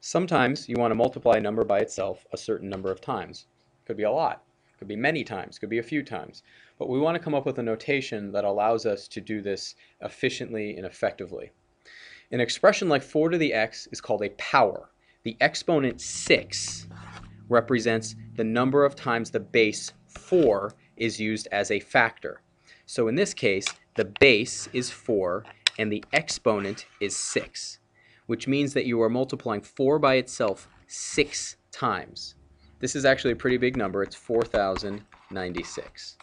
Sometimes you want to multiply a number by itself a certain number of times. Could be a lot, could be many times, could be a few times. But we want to come up with a notation that allows us to do this efficiently and effectively. An expression like 4 to the x is called a power. The exponent 6 represents the number of times the base 4 is used as a factor. So in this case, the base is 4 and the exponent is 6, which means that you are multiplying 4 by itself 6 times. This is actually a pretty big number. It's 4,096.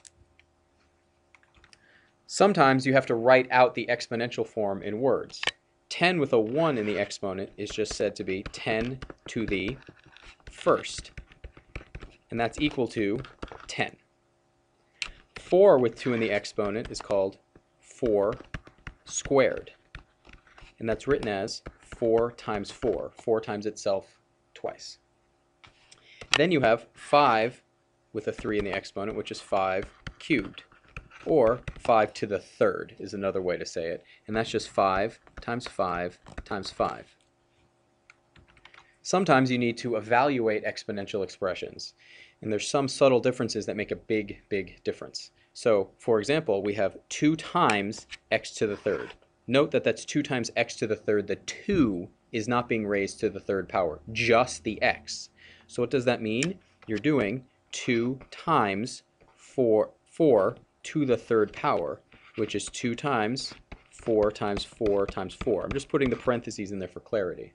Sometimes you have to write out the exponential form in words. 10 with a 1 in the exponent is just said to be 10 to the first, and that's equal to 10. 4 with 2 in the exponent is called 4 squared, and that's written as 4 times 4, 4 times itself twice. Then you have 5 with a 3 in the exponent, which is 5 cubed, or 5 to the third is another way to say it, and that's just 5 times 5 times 5. Sometimes you need to evaluate exponential expressions, and there's some subtle differences that make a big difference. So, for example, we have 2 times x to the third. Note that that's 2 times x to the third. The 2 is not being raised to the third power, just the x. So what does that mean? You're doing 2 times 4 to the third power, which is 2 times 4 times 4 times 4. I'm just putting the parentheses in there for clarity.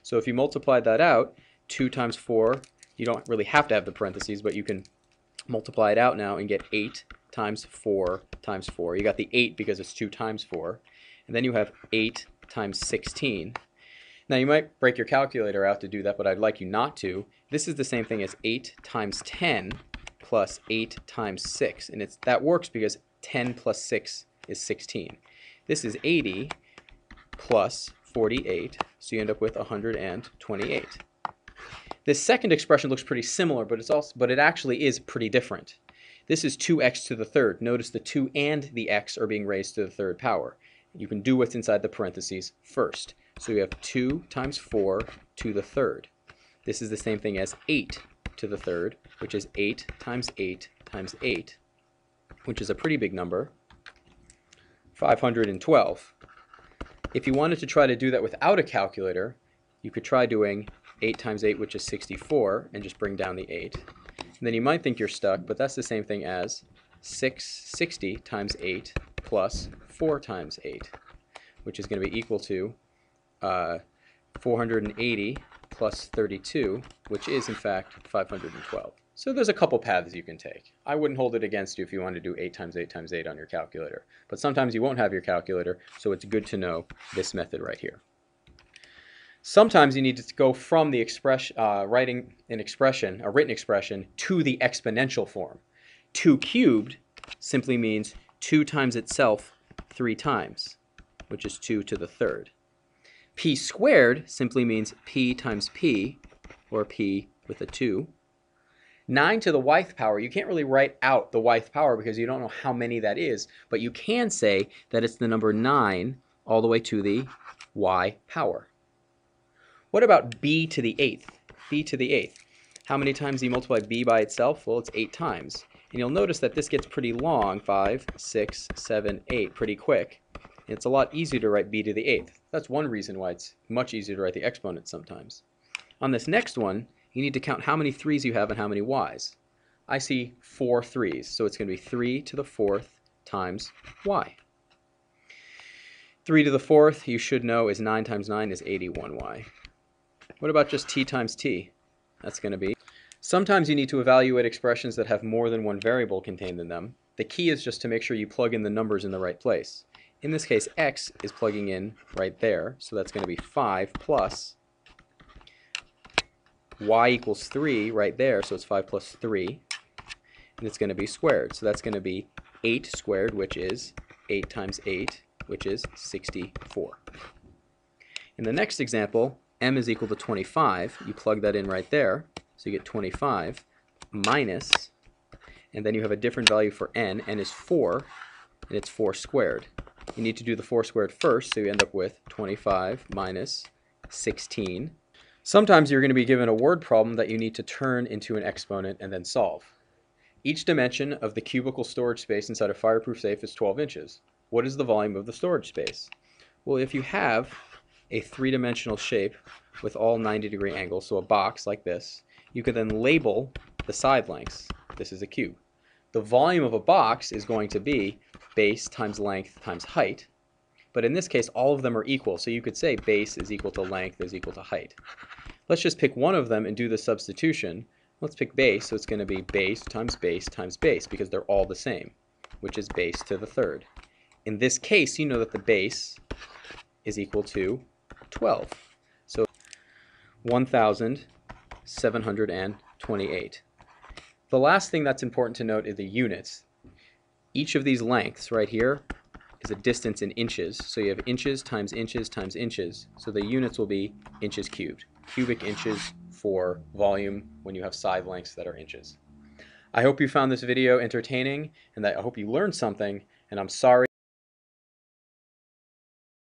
So if you multiply that out, 2 times 4, you don't really have to have the parentheses, but you can multiply it out now and get 8 times 4 times 4. You got the 8 because it's 2 times 4. And then you have 8 times 16. Now you might break your calculator out to do that, but I'd like you not to. This is the same thing as 8 times 10 plus 8 times 6. And that works because 10 plus 6 is 16. This is 80 plus 48, so you end up with 128. This second expression looks pretty similar, but it actually is pretty different. This is 2x to the third. Notice the 2 and the x are being raised to the third power. You can do what's inside the parentheses first. So we have 2 times 4 to the third. This is the same thing as 8 to the third, which is 8 times 8 times 8, which is a pretty big number, 512. If you wanted to try to do that without a calculator, you could try doing 8 times 8, which is 64, and just bring down the 8. And then you might think you're stuck, but that's the same thing as 660 times 8 plus 4 times 8, which is going to be equal to 480 plus 32, which is in fact 512. So there's a couple paths you can take. I wouldn't hold it against you if you want to do 8 times 8 times 8 on your calculator. But sometimes you won't have your calculator, so it's good to know this method right here. Sometimes you need to go from the writing an expression, a written expression, to the exponential form. 2 cubed simply means 2 times itself 3 times, which is 2 to the third. P squared simply means p times p, or p with a 2. 9 to the y-th power, you can't really write out the y-th power because you don't know how many that is, but you can say that it's the number 9 all the way to the y power. What about b to the 8th? B to the 8th. How many times do you multiply b by itself? Well, it's 8 times. And you'll notice that this gets pretty long, 5, 6, 7, 8, pretty quick. And it's a lot easier to write b to the 8th. That's one reason why it's much easier to write the exponent sometimes. On this next one, you need to count how many 3's you have and how many y's. I see 4 3's, so it's going to be 3 to the 4th times y. 3 to the 4th, you should know, is 9 times 9 is 81y. What about just t times t? That's going to be... Sometimes you need to evaluate expressions that have more than one variable contained in them. The key is just to make sure you plug in the numbers in the right place. In this case, x is plugging in right there, so that's going to be 5 plus y equals 3 right there, so it's 5 plus 3, and it's going to be squared. So that's going to be 8 squared, which is 8 times 8, which is 64. In the next example, m is equal to 25. You plug that in right there, so you get 25 minus, and then you have a different value for n. N is 4, and it's 4 squared. You need to do the 4 squared first, so you end up with 25 minus 16. Sometimes you're going to be given a word problem that you need to turn into an exponent and then solve. Each dimension of the cubical storage space inside a fireproof safe is 12 inches. What is the volume of the storage space? Well, if you have a three-dimensional shape with all 90-degree angles, so a box like this, you could then label the side lengths. This is a cube. The volume of a box is going to be base times length times height, but in this case all of them are equal, so you could say base is equal to length is equal to height. Let's just pick one of them and do the substitution. Let's pick base, so it's going to be base times base times base because they're all the same, which is base to the third. In this case, you know that the base is equal to 12. So 1,728. The last thing that's important to note is the units. Each of these lengths right here is a distance in inches. So you have inches times inches times inches. So the units will be inches cubed. Cubic inches for volume when you have side lengths that are inches. I hope you found this video entertaining and that I hope you learned something, and I'm sorry